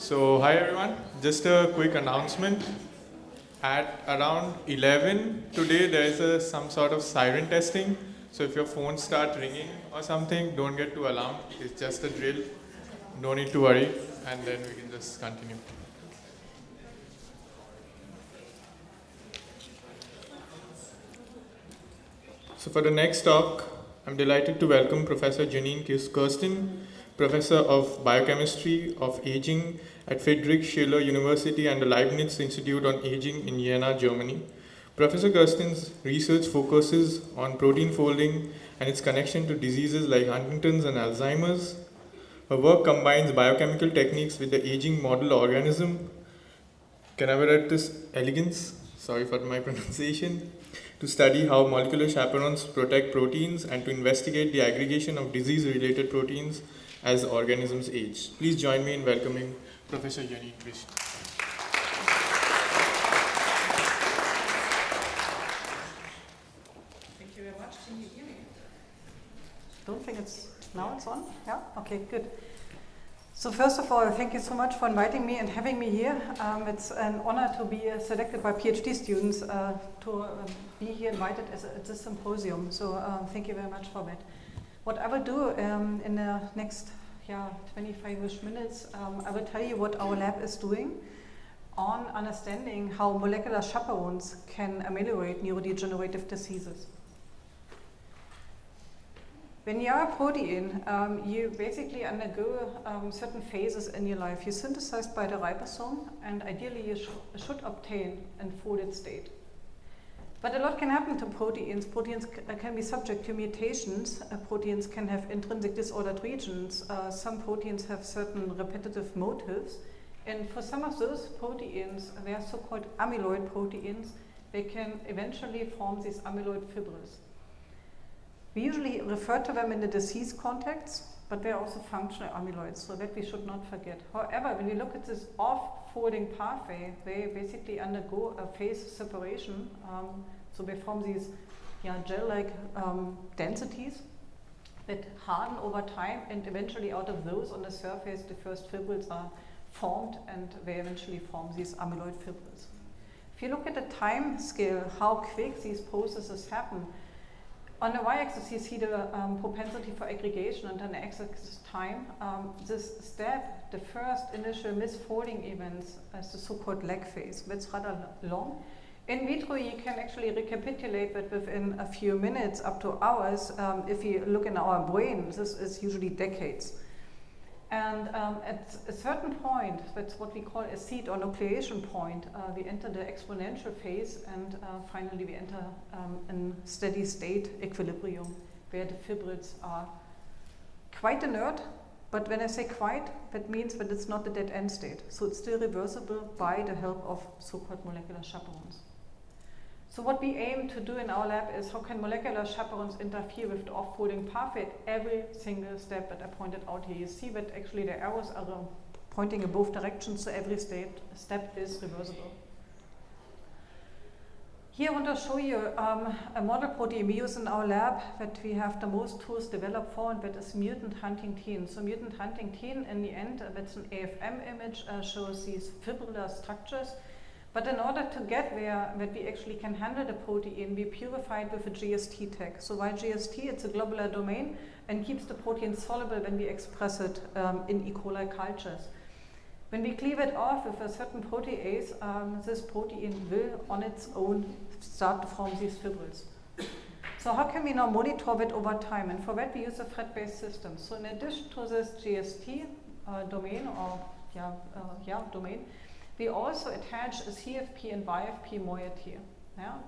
So, hi everyone, just a quick announcement. At around 11 today, there is some sort of siren testing. So, if your phone starts ringing or something, don't get too alarmed. It's just a drill. No need to worry, and then we can just continue. So, for the next talk, I'm delighted to welcome Professor Janine Kirstein, Professor of Biochemistry of Aging at Friedrich Schiller University and the Leibniz Institute on Aging in Jena, Germany. Professor Kirstein's research focuses on protein folding and its connection to diseases like Huntington's and Alzheimer's. Her work combines biochemical techniques with the aging model organism, Canaverotus elegans, sorry for my pronunciation, to study how molecular chaperones protect proteins and to investigate the aggregation of disease-related proteins as organisms age. Please join me in welcoming Professor Janine Kirstein. Thank you very much. Can you hear me? Don't think it's on? Yeah? Okay, good. So first of all, thank you so much for inviting me and having me here. It's an honor to be selected by PhD students to be here invited at this symposium. So thank you very much for that. What I will do in the next 25-ish minutes, I will tell you what our lab is doing on understanding how molecular chaperones can ameliorate neurodegenerative diseases. When you are a protein, you basically undergo certain phases in your life. You're synthesized by the ribosome, and ideally you should obtain a folded state. But a lot can happen to proteins. Proteins can be subject to mutations. Proteins can have intrinsic disordered regions. Some proteins have certain repetitive motifs. And for some of those proteins, they are so-called amyloid proteins. They can eventually form these amyloid fibrils. We usually refer to them in the disease context, but they're also functional amyloids, so that we should not forget. However, when we look at this off-folding pathway, they basically undergo a phase separation. So they form these gel-like densities that harden over time, and eventually out of those on the surface, the first fibrils are formed, and they eventually form these amyloid fibrils. If you look at the time scale, how quick these processes happen, on the y-axis you see the propensity for aggregation, and on the x-axis time. This step, the first initial misfolding events, is the so-called lag phase. That's rather long. In vitro you can actually recapitulate that within a few minutes up to hours. If you look in our brain, this is usually decades. And at a certain point, that's what we call a seed or nucleation point, we enter the exponential phase, and finally we enter a steady state equilibrium where the fibrils are quite inert. But when I say quite, that means that it's not the dead end state. So it's still reversible by the help of so-called molecular chaperones. So what we aim to do in our lab is how can molecular chaperones interfere with the off-folding pathway at every single step that I pointed out here. You see that actually the arrows are pointing in both directions, so every step is reversible. Here I want to show you a model protein we use in our lab that we have the most tools developed for, and that is mutant huntingtin. So mutant huntingtin, in the end, that's an AFM image, shows these fibrillar structures. But in order to get there, that we actually can handle the protein, we purify it with a GST tag. So while GST, it's a globular domain and keeps the protein soluble when we express it in E. coli cultures. When we cleave it off with a certain protease, this protein will on its own start to form these fibrils. So how can we now monitor that over time? And for that we use a thread-based system. So in addition to this GST domain, we also attach a CFP and YFP moiety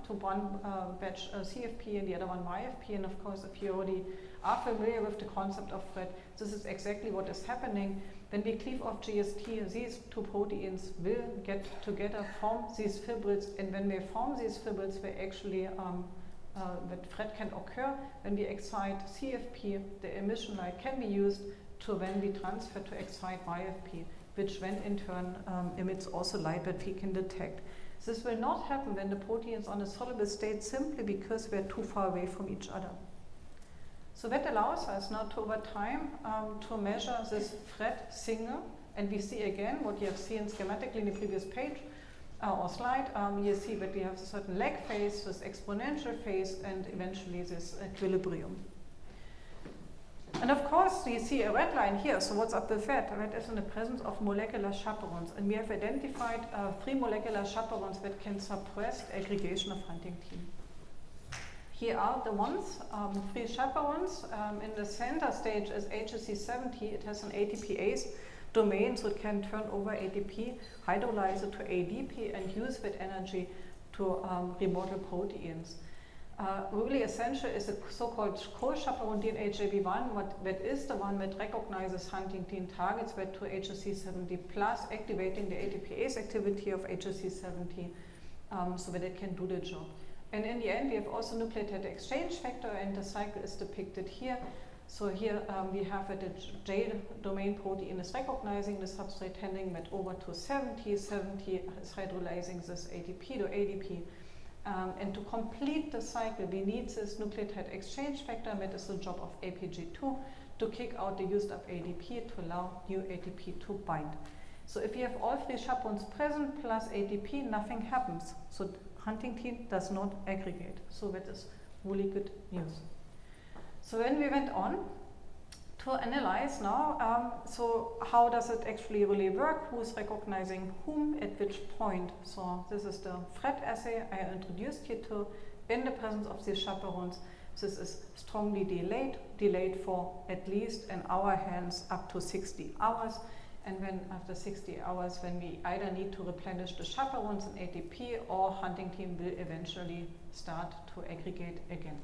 to one batch CFP and the other one YFP. And of course, if you already are familiar with the concept of thread, this is exactly what is happening. When we cleave off GST, these two proteins will get together, form these fibrils, and when they form these fibrils, they actually that thread can occur. When we excite CFP, the emission light can be used to then be transferred to excite YFP, which then in turn emits also light that we can detect. This will not happen when the protein is on a soluble state, simply because we're too far away from each other. So that allows us now to, over time, to measure this thread signal And we see again what you have seen schematically in the previous page or slide. You see that we have a certain lag phase, this exponential phase, and eventually this equilibrium. And of course, you see a red line here. So what's up with that? That is in the presence of molecular chaperones. And we have identified 3 molecular chaperones that can suppress aggregation of Huntingtin. Here are the ones, 3 chaperones. In the center stage is HSC70. It has an ATPase domain, so it can turn over ATP, hydrolyze it to ADP, and use that energy to remodel proteins. Really essential is the so-called co-chaperone DNHJB1, that is the one that recognizes Huntingtin targets that to HSC70 plus activating the ATPase activity of HSC70 so that it can do the job. And in the end, we have also nucleotide exchange factor, and the cycle is depicted here. So here we have that the J domain protein is recognizing the substrate, handing that over to 70. 70 is hydrolyzing this ATP to ADP. And to complete the cycle, we need this nucleotide exchange factor, that is the job of APG2, to kick out the used up ADP to allow new ATP to bind. So if you have all 3 chaperones present plus ATP, nothing happens. So Huntingtin does not aggregate. So that is really good news. So then we went on to analyze now, so how does it actually really work? Who is recognizing whom at which point? So this is the FRET assay I introduced you to in the presence of these chaperones. This is strongly delayed for at least in our hands up to 60 hours. And then after 60 hours, when we either need to replenish the chaperones in ATP or Huntingtin will eventually start to aggregate again.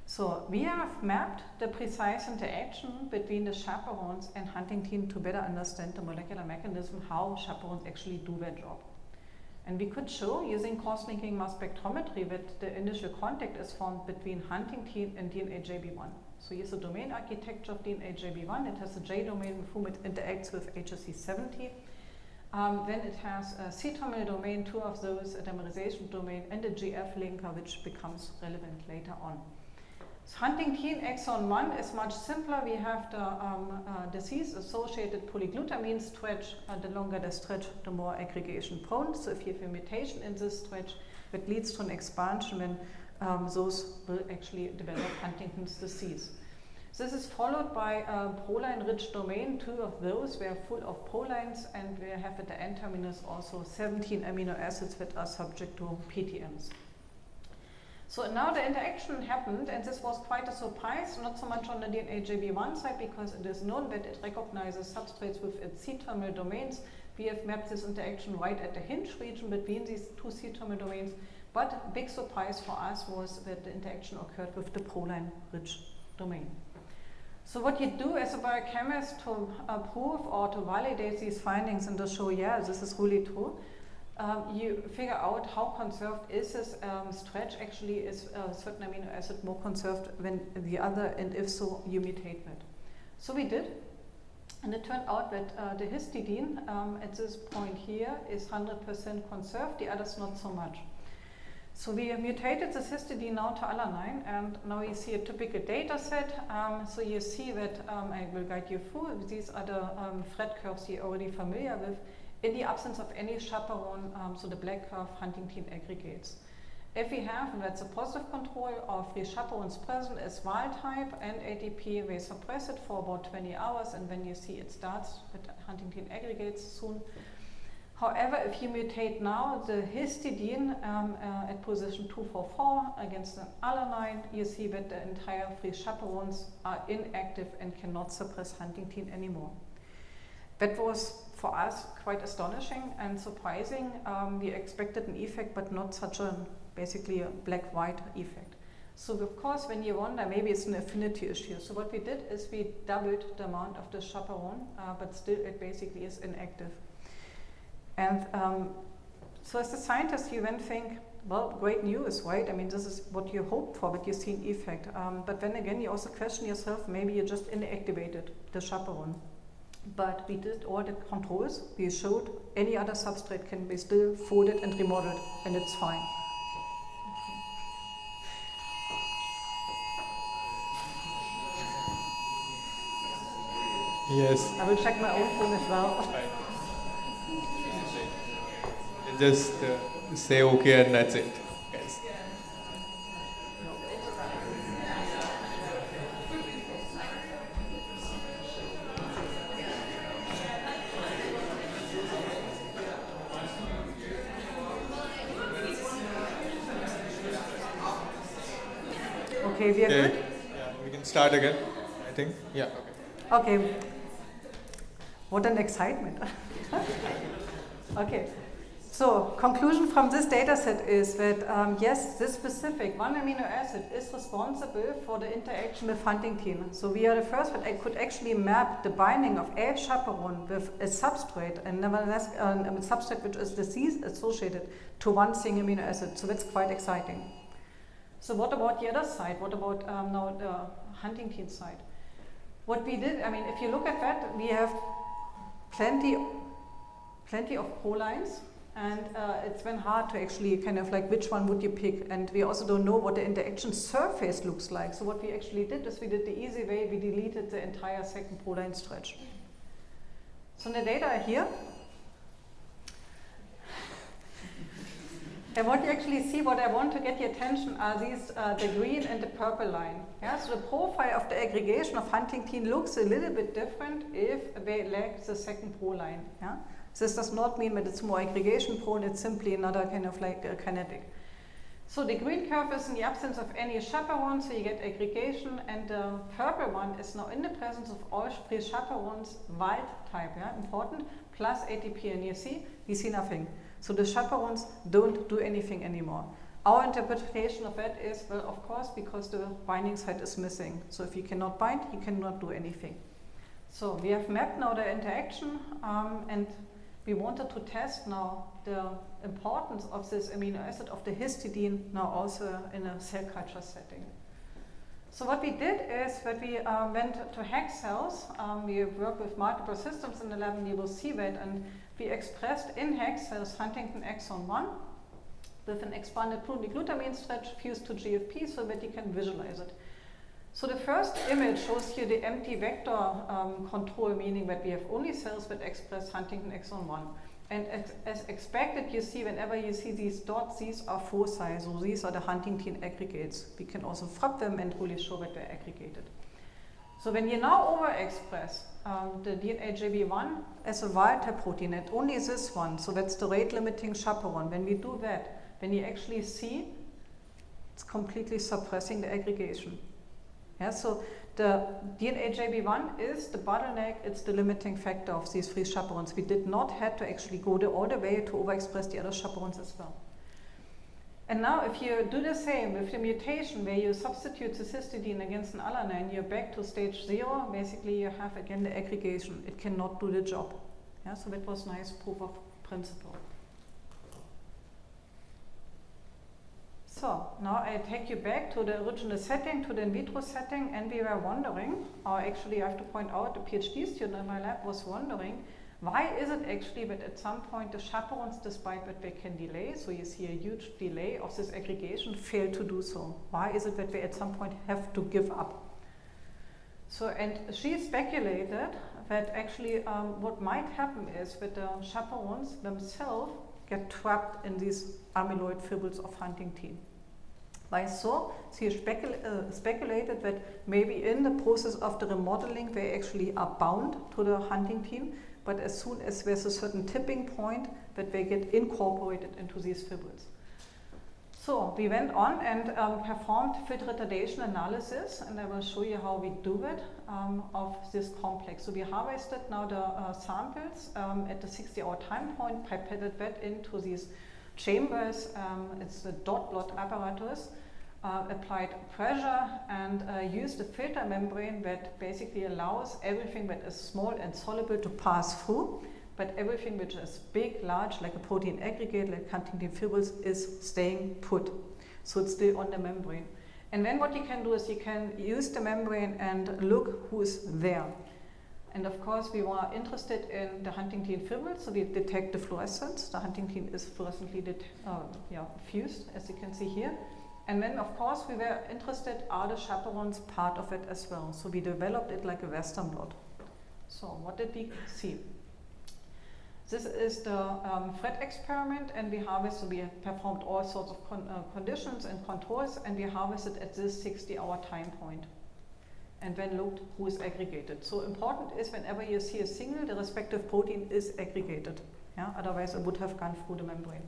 So we have mapped the precise interaction between the chaperones and Huntingtin to better understand the molecular mechanism, how chaperones actually do their job. And we could show using cross-linking mass spectrometry that the initial contact is formed between Huntingtin and DNAJB1. So here's the domain architecture of DNAJB1. It has a J domain with whom it interacts with HSC70. Then it has a C-terminal domain, 2 of those, a dimerization domain, and a GF linker, which becomes relevant later on. So Huntingtin exon 1 is much simpler. We have the disease-associated polyglutamine stretch. The longer the stretch, the more aggregation prone. So if you have a mutation in this stretch that leads to an expansion, then those will actually develop Huntington's disease. This is followed by a proline-rich domain. 2 of those were full of prolines, and we have at the end terminus also 17 amino acids that are subject to PTMs. So now the interaction happened, and this was quite a surprise, not so much on the DNAJB1 side, because it is known that it recognizes substrates with its C-terminal domains. We have mapped this interaction right at the hinge region between these 2 C-terminal domains, but a big surprise for us was that the interaction occurred with the proline-rich domain. So what you do as a biochemist to prove or to validate these findings and to show, yeah, this is really true, you figure out how conserved is this stretch. Actually, is a certain amino acid more conserved than the other, and if so, you mutate that. So we did, and it turned out that the histidine at this point here is 100% conserved, the others not so much. So we have mutated this histidine now to alanine, and now you see a typical data set. So you see that, I will guide you through, these are the FRET curves you're already familiar with. In the absence of any chaperone, so the black curve, Huntingtin aggregates. If we have, and that's a positive control, of the chaperones present as wild type and ATP, we suppress it for about 20 hours, and when you see it starts, Huntingtin aggregates soon. However, if you mutate now the histidine at position 244 against an alanine, you see that the entire 3 chaperones are inactive and cannot suppress Huntingtin anymore. That was, for us, quite astonishing and surprising. We expected an effect, but not such a, basically a black-white effect. So of course, when you wonder, maybe it's an affinity issue. So what we did is we doubled the amount of the chaperone, but still it basically is inactive. And so as a scientist, you then think, well, great news, right? I mean, this is what you hoped for, but you see an effect. But then again, you also question yourself, maybe you just inactivated the chaperone. But we did all the controls. We showed any other substrate can be still folded and remodeled, and it's fine. Yes. I will check my own phone as well. Just say okay and that's it. Yes. Okay, we are good? Yeah, we can start again, I think. Yeah, okay. Okay. What an excitement. Okay. So, conclusion from this data set is that yes, this specific one amino acid is responsible for the interaction with huntingtin. So we are the first that I could actually map the binding of a chaperone with a substrate, and nevertheless a substrate which is disease associated to one single amino acid. So that's quite exciting. So what about the other side? What about now the huntingtin side? What we did, I mean, if you look at that, we have plenty of prolines. And it's been hard to actually kind of like which one would you pick, and we also don't know what the interaction surface looks like. So what we actually did is we did the easy way, we deleted the entire second proline stretch. So the data are here. And what you actually see, what I want to get your attention are these, the green and the purple line. Yeah, so the profile of the aggregation of huntingtin looks a little bit different if they lack the second proline. Yeah? This does not mean that it's more aggregation prone, it's simply another kind of like kinetic. So the green curve is in the absence of any chaperone, so you get aggregation, and the purple one is now in the presence of all three chaperones, wild type, yeah, important, plus ATP, and you see, we see nothing. So the chaperones don't do anything anymore. Our interpretation of that is, well, of course, because the binding site is missing. So if you cannot bind, you cannot do anything. So we have mapped now the interaction, and we wanted to test now the importance of this amino acid of the histidine now also in a cell culture setting. So what we did is that we went to HEC cells. We work with multiple systems in the lab, and you will see that. And we expressed in HEC cells Huntington exon 1 with an expanded glutamine stretch fused to GFP so that you can visualize it. So the first image shows you the empty vector control, meaning that we have only cells that express Huntington exon 1. And as expected, you see whenever you see these dots, these are foci, so these are the Huntingtin aggregates. We can also frap them and really show that they're aggregated. So when you now overexpress the DNA JB1 as a wild type protein, and only this one, so that's the rate limiting chaperone, when we do that, then you actually see it's completely suppressing the aggregation. Yeah, so the DNA JB1 is the bottleneck, it's the limiting factor of these three chaperones. We did not have to actually go all the way to overexpress the other chaperones as well. And now if you do the same with the mutation where you substitute the histidine against an alanine, you're back to stage 0. Basically you have again the aggregation. It cannot do the job. Yeah, so that was nice proof of principle. So now I take you back to the original setting, to the in vitro setting, and we were wondering, or actually I have to point out the PhD student in my lab was wondering, why is it actually that at some point the chaperones, despite that they can delay, so you see a huge delay of this aggregation, fail to do so? Why is it that they at some point have to give up? So, and she speculated that actually what might happen is that the chaperones themselves get trapped in these amyloid fibrils of huntingtin. Why so? She speculated that maybe in the process of the remodeling they actually are bound to the huntingtin, but as soon as there's a certain tipping point that they get incorporated into these fibrils. So we went on and performed field retardation analysis, and I will show you how we do it of this complex. So we harvested now the samples at the 60-hour time point, pipetted that into these chambers. It's a dot blot apparatus, applied pressure, and used a filter membrane that basically allows everything that is small and soluble to pass through, but everything which is big, large, like a protein aggregate, like huntingtin fibrils, is staying put. So it's still on the membrane. And then what you can do is you can use the membrane and look who is there. And of course we were interested in the huntingtin fibrils, so we detect the fluorescence. The huntingtin is fluorescently fused, as you can see here. And then of course we were interested, are the chaperones part of it as well? So we developed it like a Western blot. So what did we see? This is the Fred experiment, and we performed all sorts of conditions and controls, and we harvested at this 60-hour time point. And then looked who is aggregated. So important is whenever you see a signal, the respective protein is aggregated. Yeah? Otherwise it would have gone through the membrane.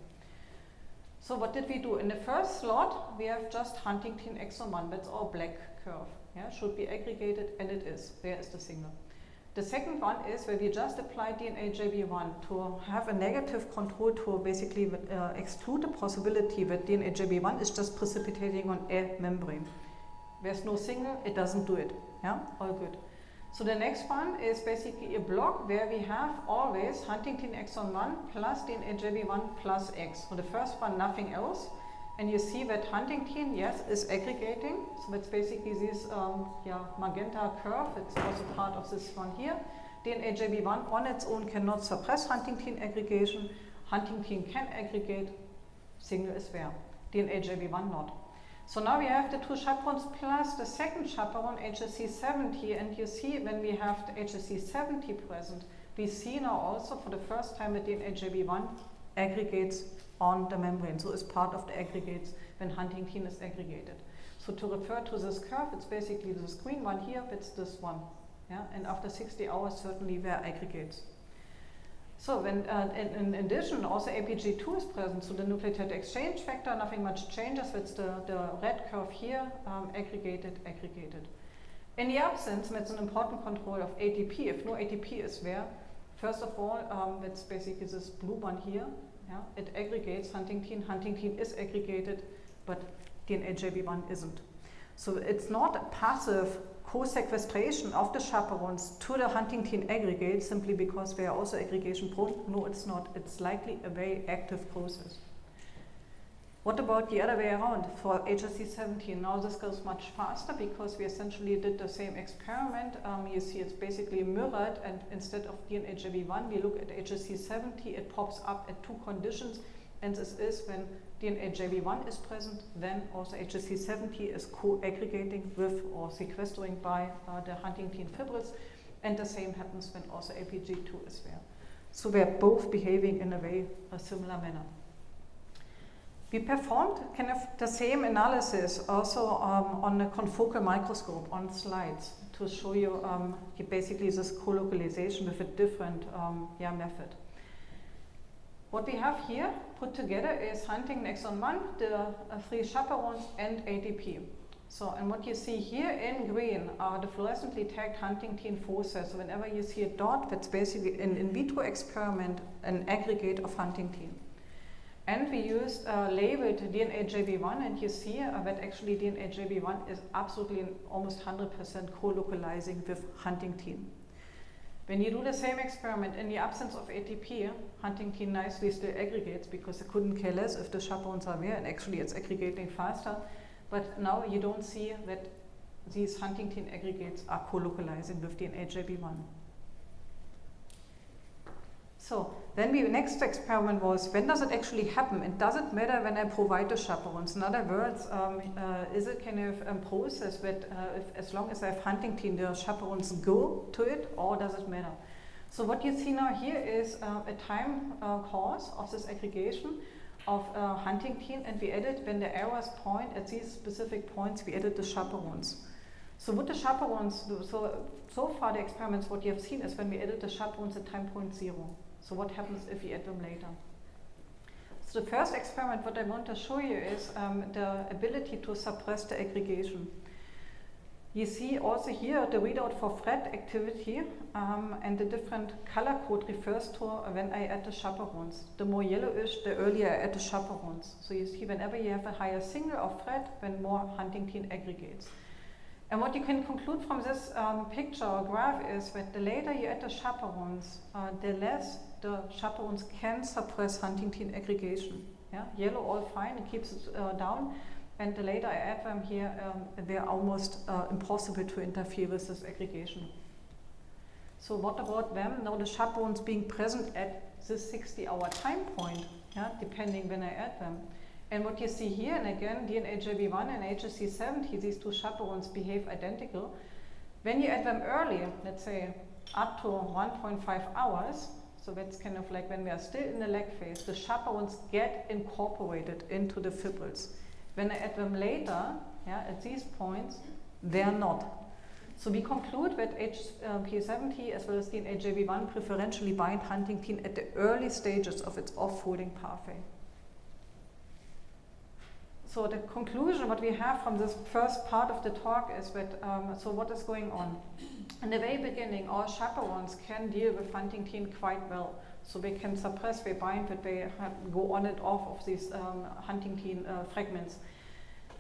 So what did we do? In the first slot, we have just Huntingtin exon 1, that's our black curve. Yeah? Should be aggregated, and it is. There is the signal. The second one is where we just apply DNA JB1 to have a negative control to basically exclude the possibility that DNA JB1 is just precipitating on a membrane. There's no signal, it doesn't do it. Yeah, all good. So the next one is basically a block where we have always Huntingtin exon 1 plus DNA JB1 plus X. So the first one, nothing else. And you see that Huntingtin, yes, is aggregating. So that's basically this magenta curve. It's also part of this one here. DNA JB1 on its own cannot suppress Huntingtin aggregation. Huntingtin can aggregate, signal is there. DNA JB1 not. So now we have the two chaperones plus the second chaperone, HSC70, and you see when we have the HSC70 present, we see now also for the first time that DNA JB1 aggregates on the membrane, so it's part of the aggregates when Huntingtin is aggregated. So to refer to this curve, it's basically this green one here, it's this one. Yeah? And after 60 hours, certainly there are aggregates. So when, in addition, also APG2 is present, so the nucleotide exchange factor, nothing much changes, it's the red curve here, aggregated. In the absence, that's an important control of ATP. If no ATP is there, first of all, that's basically this blue one here, yeah? It aggregates Huntingtin is aggregated, but DNA JB1 isn't. So it's not a passive co-sequestration of the chaperones to the Huntingtin aggregate simply because they are also aggregation prone. No, it's not. It's likely a very active process. What about the other way around for HSC17? Now this goes much faster because we essentially did the same experiment. You see it's basically mirrored, and instead of DNA JB1, we look at HSC70. It pops up at two conditions, and this is when DNA JB1 is present, then also HSC70 is co-aggregating with or sequestering by the Huntingtin fibrils, and the same happens when also APG2 is there. So they're both behaving in a very similar manner. We performed kind of the same analysis also on a confocal microscope on slides to show you basically this co-localization with a different method. What we have here put together is Huntingtin exon 1, the 3 chaperones, and ATP. So, and what you see here in green are the fluorescently tagged Huntingtin foci. So whenever you see a dot, that's basically an in vitro experiment, an aggregate of Huntingtin. And we used labeled DNA JB1, and you see that actually DNA JB1 is absolutely almost 100% co-localizing with Huntingtin. When you do the same experiment in the absence of ATP, Huntingtin nicely still aggregates because it couldn't care less if the chaperones are there, and actually it's aggregating faster. But now you don't see that these Huntingtin aggregates are co-localizing with DNA JB1. So then the next experiment was, when does it actually happen? And does it matter when I provide the chaperones? In other words, is it kind of a process that as long as I have Huntingtin, the chaperones go to it, or does it matter? So what you see now here is a time course of this aggregation of Huntingtin, and we added, when the arrows point at these specific points, we added the chaperones. So with the chaperones, so far the experiments, what you have seen is when we added the chaperones at time point 0. So what happens if we add them later? So the first experiment, what I want to show you is the ability to suppress the aggregation. You see also here the readout for Fred activity, and the different color code refers to when I add the chaperones. The more yellowish, the earlier I add the chaperones. So you see whenever you have a higher signal of Fred, then more Huntingtin aggregates. And what you can conclude from this picture or graph is that the later you add the chaperones, the less the chaperones can suppress Huntingtin aggregation. Yeah? Yellow all fine, it keeps it down, and the later I add them here, they're almost impossible to interfere with this aggregation. So what about them? Now the chaperones being present at this 60-hour time point, yeah, depending when I add them. And what you see here, and again, DNA JB1 and HSC70, these two chaperones behave identical. When you add them early, let's say up to 1.5 hours, so that's kind of like when we are still in the lag phase, the chaperones get incorporated into the fibrils. When I add them later, at these points, they are not. So we conclude that HP70 as well as DNAJB1 preferentially bind huntingtin at the early stages of its off-folding pathway. So the conclusion, what we have from this first part of the talk is that, so what is going on? In the very beginning, our chaperones can deal with huntingtin quite well. So they can suppress, they bind, that they go on and off of these huntingtin fragments.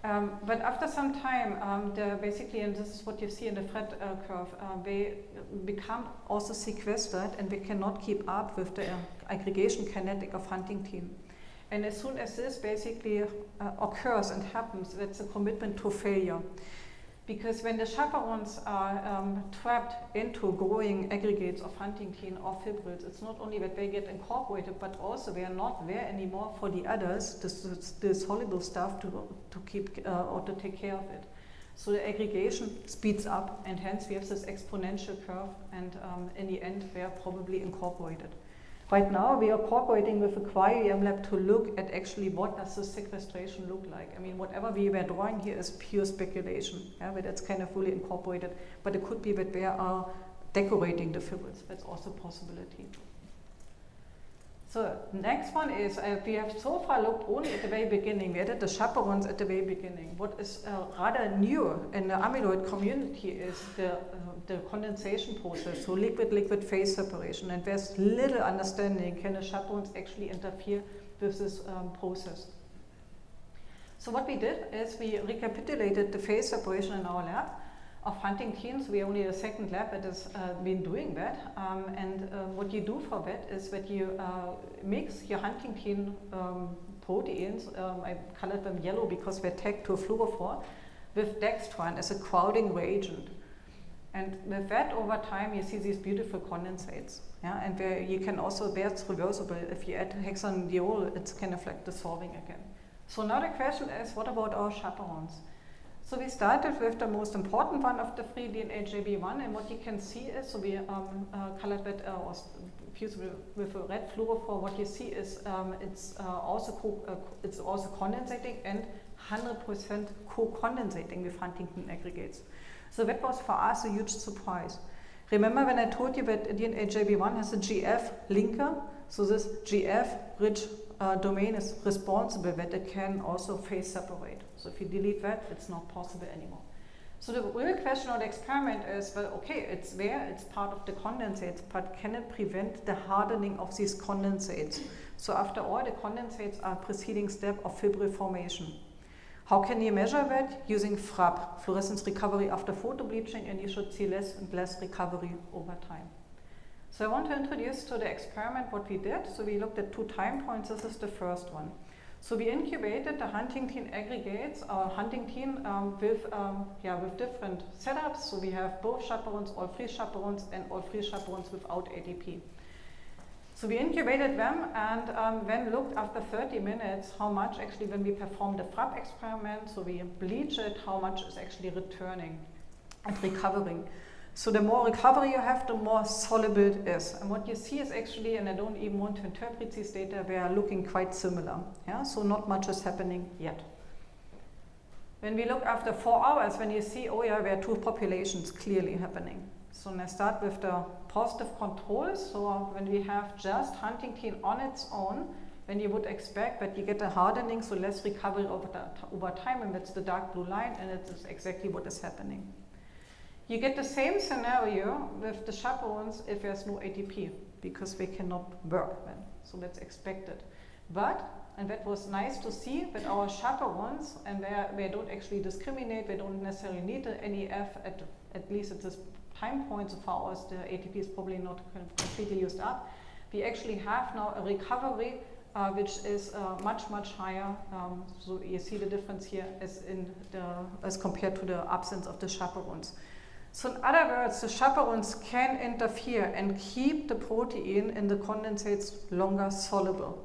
But after some time, basically, and this is what you see in the thread curve, they become also sequestered and they cannot keep up with the aggregation kinetic of huntingtin. And as soon as this basically occurs and happens, that's a commitment to failure. Because when the chaperones are trapped into growing aggregates of huntingtin or fibrils, it's not only that they get incorporated, but also they are not there anymore for the others, the soluble stuff to keep or to take care of it. So the aggregation speeds up, and hence we have this exponential curve, and in the end they are probably incorporated. Right now we are cooperating with the Cryo-EM lab to look at actually what does the sequestration look like. I mean, whatever we were drawing here is pure speculation, but it's kind of fully incorporated. But it could be that they are decorating the fibrils. That's also a possibility. So next one is, we have so far looked only at the very beginning. We added the chaperones at the very beginning. What is rather new in the amyloid community is the condensation process, so liquid-liquid phase separation. And there's little understanding, can the chaperones actually interfere with this process? So what we did is we recapitulated the phase separation in our lab of huntingtin. So we're only the second lab that has been doing that. What you do for that is that you mix your huntingtin proteins, I colored them yellow because they're tagged to a fluorophore, with dextran as a crowding reagent. And with that, over time, you see these beautiful condensates. And you can also, that's reversible. If you add hexanediol, it's kind of like dissolving again. So now the question is, what about our chaperones? So we started with the most important one of the three, DNAJB1, and what you can see is, so we colored that or fused with a red fluorophore. What you see is it's also condensating and 100% co-condensating with huntingtin aggregates. So that was for us a huge surprise. Remember when I told you that DNAJB1 has a GF linker? So this GF-rich domain is responsible that it can also phase separate. So if you delete that, it's not possible anymore. So the real question of the experiment is, well, okay, it's there, it's part of the condensates, but can it prevent the hardening of these condensates? So after all, the condensates are a preceding step of fibril formation. How can you measure that? Using FRAP, fluorescence recovery after photobleaching, and you should see less and less recovery over time. So I want to introduce to the experiment what we did. So we looked at 2 time points. This is the first one. So we incubated the huntingtin aggregates, huntingtin with different setups. So we have both chaperones, all 3 chaperones, and all 3 chaperones without ATP. So we incubated them and then looked after 30 minutes how much actually, when we performed the FRAP experiment, so we bleach it, how much is actually returning and recovering. So the more recovery you have, the more soluble it is. And what you see is actually, and I don't even want to interpret these data, they are looking quite similar. So not much is happening yet. When we look after 4 hours, when you see, oh yeah, there are 2 populations clearly happening. So when I start with the positive controls, so when we have just huntingtin on its own, then you would expect that you get a hardening, so less recovery over time, and that's the dark blue line, and it is exactly what is happening. You get the same scenario with the chaperones if there's no ATP, because they cannot work then, so that's expected. But, and that was nice to see, that our chaperones, and they don't actually discriminate, they don't necessarily need an NEF, at least at this time point. So for ours, the ATP is probably not completely used up. We actually have now a recovery which is much higher. So you see the difference here as compared to the absence of the chaperones. So in other words, the chaperones can interfere and keep the protein in the condensates longer soluble.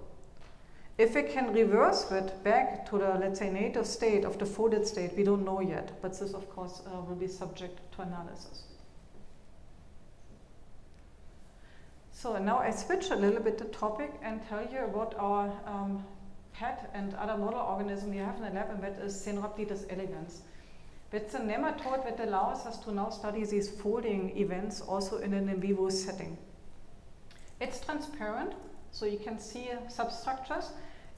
If we can reverse it back to the, let's say, native state of the folded state, we don't know yet, but this of course will be subject to analysis. So now I switch a little bit the topic and tell you about our pet and other model organism we have in the lab, and that is Caenorhabditis elegans. That's a nematode that allows us to now study these folding events also in an in vivo setting. It's transparent, so you can see substructures,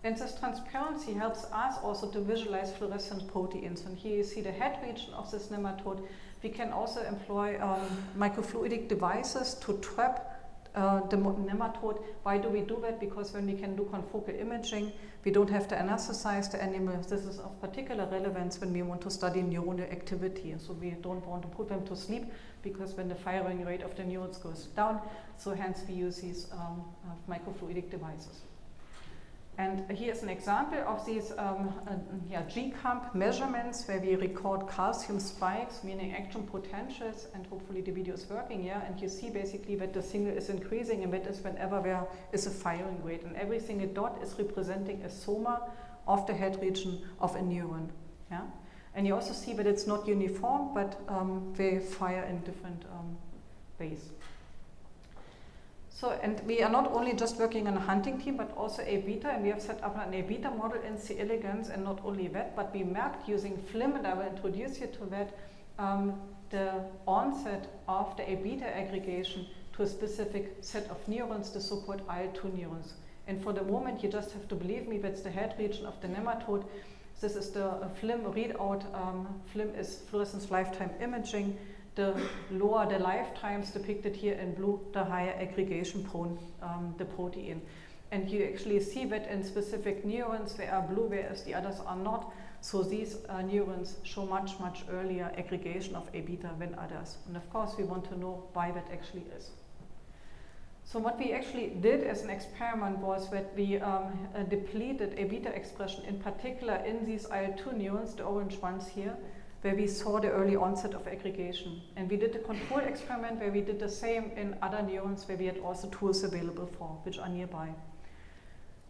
and this transparency helps us also to visualize fluorescent proteins. And here you see the head region of this nematode. We can also employ microfluidic devices to trap the nematode. Why do we do that? Because when we can do confocal imaging, we don't have to anesthetize the animal. This is of particular relevance when we want to study neuronal activity. So we don't want to put them to sleep, because when the firing rate of the neurons goes down, so hence we use these microfluidic devices. And here's an example of these GCAMP measurements where we record calcium spikes, meaning action potentials, and hopefully the video is working here. And you see basically that the signal is increasing, and that is whenever there is a firing rate. And every single dot is representing a soma of the head region of a neuron. Yeah? And you also see that it's not uniform, but they fire in different ways. So, and we are not only just working on a hunting team, but also A-beta, and we have set up an A-beta model in C. elegans, and not only that, but we mapped using FLIM, and I will introduce you to that, the onset of the A-beta aggregation to a specific set of neurons, the so-called IL-2 neurons. And for the moment, you just have to believe me, that's the head region of the nematode. This is the FLIM readout. FLIM is fluorescence lifetime imaging. The lower the lifetimes depicted here in blue, the higher aggregation prone the protein. And you actually see that in specific neurons, they are blue, whereas the others are not. So these neurons show much, much earlier aggregation of A-beta than others. And of course, we want to know why that actually is. So what we actually did as an experiment was that we depleted A-beta expression, in particular in these IL-2 neurons, the orange ones here, where we saw the early onset of aggregation. And we did a control experiment where we did the same in other neurons where we had also tools available for, which are nearby.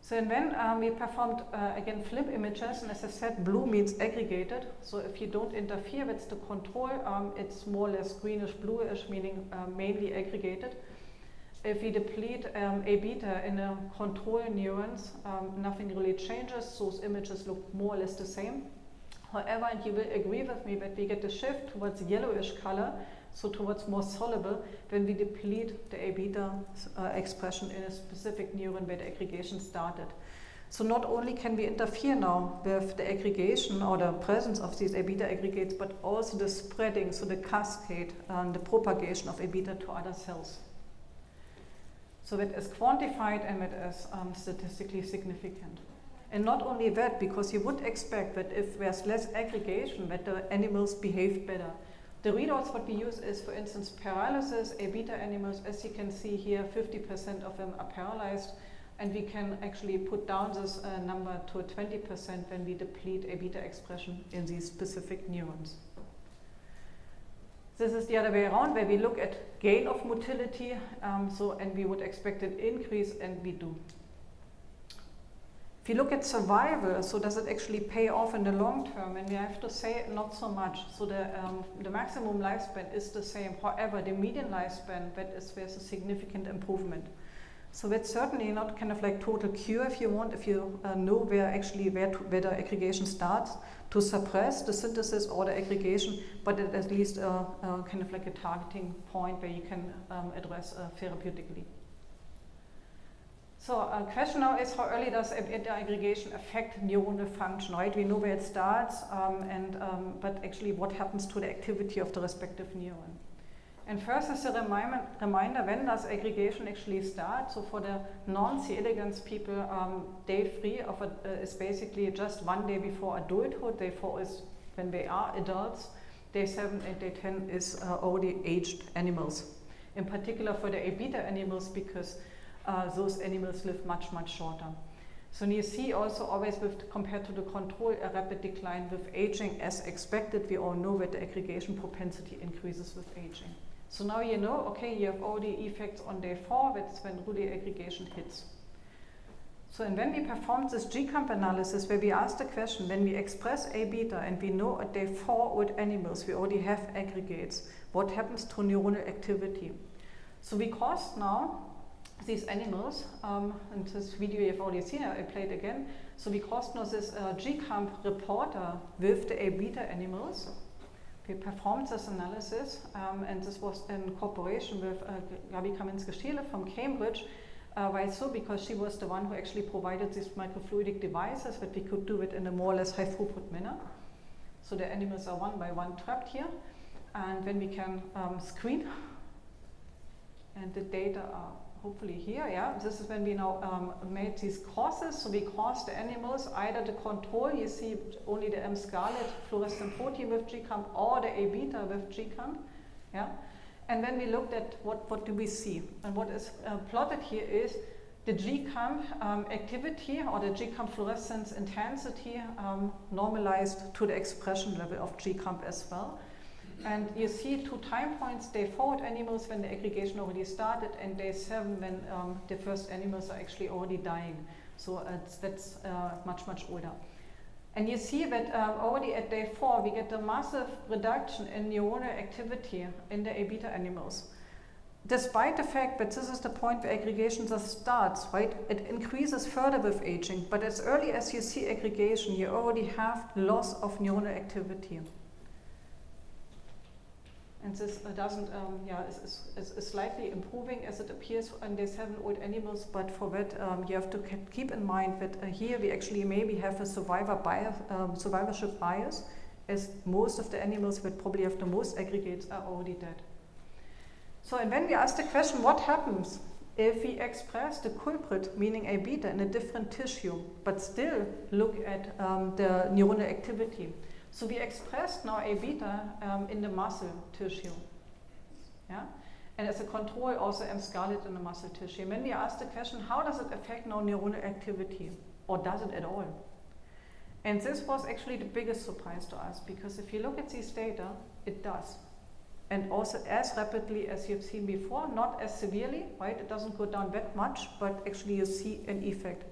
So and then we performed, again, FLIM images, and as I said, blue means aggregated. So if you don't interfere, that's the control. It's more or less greenish, bluish, meaning mainly aggregated. If we deplete A-beta in the control neurons, nothing really changes. Those images look more or less the same. However, and you will agree with me that we get a shift towards yellowish color, so towards more soluble, when we deplete the A-beta expression in a specific neuron where the aggregation started. So not only can we interfere now with the aggregation or the presence of these A-beta aggregates, but also the spreading, so the cascade and the propagation of A-beta to other cells. So that is quantified and that is statistically significant. And not only that, because you would expect that if there's less aggregation, that the animals behave better. The readouts what we use is, for instance, paralysis. A-beta animals, as you can see here, 50% of them are paralyzed, and we can actually put down this number to 20% when we deplete A-beta expression in these specific neurons. This is the other way around, where we look at gain of motility, and we would expect an increase, and we do. If you look at survival, so does it actually pay off in the long term? And we have to say not so much. So the maximum lifespan is the same. However, the median lifespan, there's a significant improvement. So that's certainly not kind of like total cure if you want, if you know where the aggregation starts, to suppress the synthesis or the aggregation, but at least kind of like a targeting point where you can address therapeutically. So a question now is, how early does A-beta aggregation affect neuronal function, right? We know where it starts, but actually what happens to the activity of the respective neuron. And first, as a reminder, when does aggregation actually start? So for the non-C. elegans people, day 3 is basically just 1 day before adulthood. Day 4 is when they are adults. Day 7 and day 10 is already aged animals. In particular for the A-beta animals, because those animals live much, much shorter. So you see also always compared to the control, a rapid decline with aging as expected. We all know that the aggregation propensity increases with aging. So now you know, okay, you have all the effects on day 4, that's when really aggregation hits. So and when we performed this GCAMP analysis, where we asked the question, when we express A-beta and we know at day 4 with animals we already have aggregates, what happens to neuronal activity? So we caused now these animals, and this video you've already seen, I played again. So we crossed now this GCAMP reporter with the A-beta animals. We performed this analysis, and this was in cooperation with Gabi Kaminska-Stiele from Cambridge. Why so? Because she was the one who actually provided these microfluidic devices that we could do it in a more or less high throughput manner. So the animals are one by one trapped here, and then we can screen, and the data are hopefully here. Yeah, this is when we now made these crosses. So we crossed the animals, either the control, you see only the M scarlet fluorescent protein with GCAMP, or the A beta with GCAMP. Yeah. And then we looked at what do we see. And what is plotted here is the GCAMP activity, or the GCAMP fluorescence intensity, normalized to the expression level of GCAMP as well. And you see 2 time points, day 4 animals when the aggregation already started, and day 7 when the first animals are actually already dying. So that's much older. And you see that already at day 4 we get a massive reduction in neuronal activity in the A beta animals. Despite the fact that this is the point where aggregation just starts, right? It increases further with aging, but as early as you see aggregation, you already have loss of neuronal activity. And this is slightly improving as it appears in the 7-old animals, but for that you have to keep in mind that here we actually maybe have a survivorship bias, as most of the animals that probably have the most aggregates are already dead. So, and when we ask the question, what happens if we express the culprit, meaning A beta, in a different tissue, but still look at the neuronal activity? So we expressed now A beta in the muscle tissue, yeah, and as a control also M scarlet in the muscle tissue. And when we ask the question, how does it affect now neuronal activity, or does it at all? And this was actually the biggest surprise to us, because if you look at these data, it does, and also as rapidly as you've seen before, not as severely, right? It doesn't go down that much, but actually you see an effect.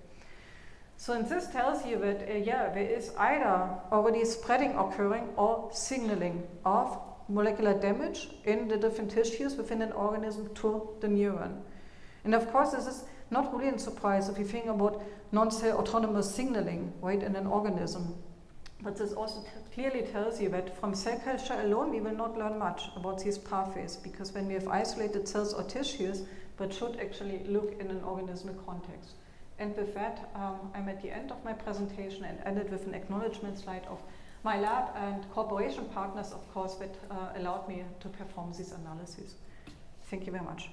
So, and this tells you that, there is either already spreading occurring or signaling of molecular damage in the different tissues within an organism to the neuron. And of course, this is not really a surprise if you think about non-cell autonomous signaling, right, in an organism. But this also clearly tells you that from cell culture alone, we will not learn much about these pathways, because when we have isolated cells or tissues, but should actually look in an organismic context. And with that, I'm at the end of my presentation, and ended with an acknowledgement slide of my lab and cooperation partners, of course, that allowed me to perform these analyses. Thank you very much.